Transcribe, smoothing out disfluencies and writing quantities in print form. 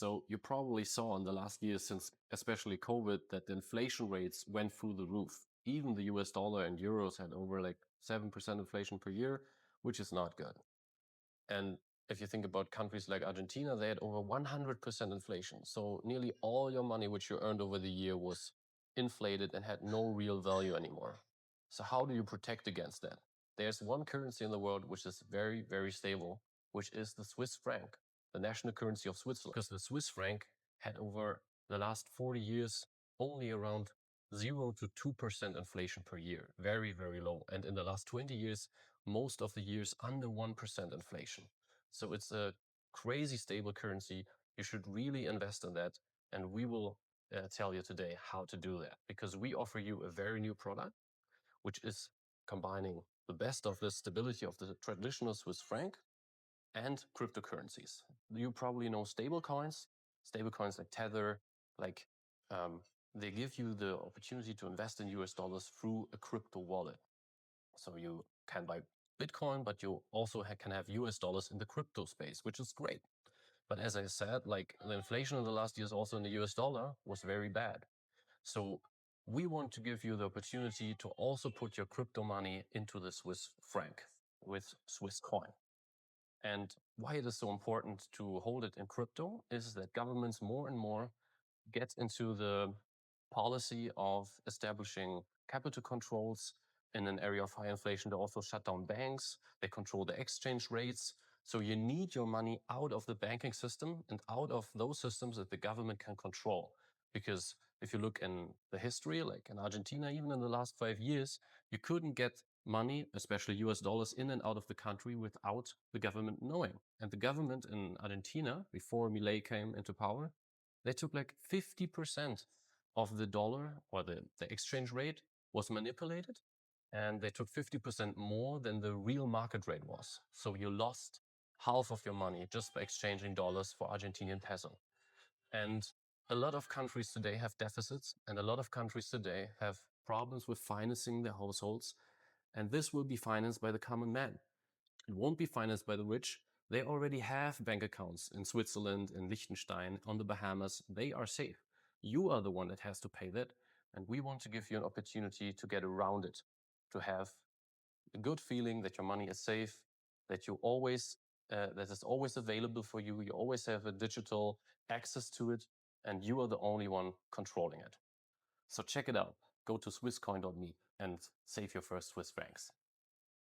So you probably saw in the last year, since especially COVID, that the inflation rates went through the roof. Even the US dollar and euros had over like 7% inflation per year, which is not good. And if you think about countries like Argentina, they had over 100% inflation. So nearly all your money which you earned over the year was inflated and had no real value anymore. So how do you protect against that? There's one currency in the world which is very, very stable, which is the Swiss franc, the national currency of Switzerland. Because the Swiss franc had over the last 40 years only around 0 to 2% inflation per year. Very, very low. And in the last 20 years, most of the years under 1% inflation. So it's a crazy stable currency. You should really invest in that. And we will tell you today how to do that, because we offer you a very new product, which is combining the best of the stability of the traditional Swiss franc and cryptocurrencies. You probably know stablecoins like Tether, like they give you the opportunity to invest in US dollars through a crypto wallet. So you can buy Bitcoin, but you also can have US dollars in the crypto space, which is great. But as I said, like the inflation in the last years also in the US dollar was very bad. So we want to give you the opportunity to also put your crypto money into the Swiss franc with SwissCoin. And why it is so important to hold it in crypto is that governments more and more get into the policy of establishing capital controls in an area of high inflation. They also shut down banks. They control the exchange rates. So you need your money out of the banking system and out of those systems that the government can control. Because if you look in the history, like in Argentina, even in the last 5 years, you couldn't get money, especially US dollars, in and out of the country without the government knowing. And the government in Argentina, before Milei came into power, they took like 50% of the dollar, or the exchange rate was manipulated, and they took 50% more than the real market rate was. So you lost half of your money just by exchanging dollars for Argentinian peso. And a lot of countries today have deficits, and a lot of countries today have problems with financing their households. And this will be financed by the common man. It won't be financed by the rich. They already have bank accounts in Switzerland, in Liechtenstein, on the Bahamas. They are safe. You are the one that has to pay that. And we want to give you an opportunity to get around it, to have a good feeling that your money is safe, that you always, that is always available for you. You always have a digital access to it, and you are the only one controlling it. So check it out. Go to swisscoin.me and save your first Swiss francs.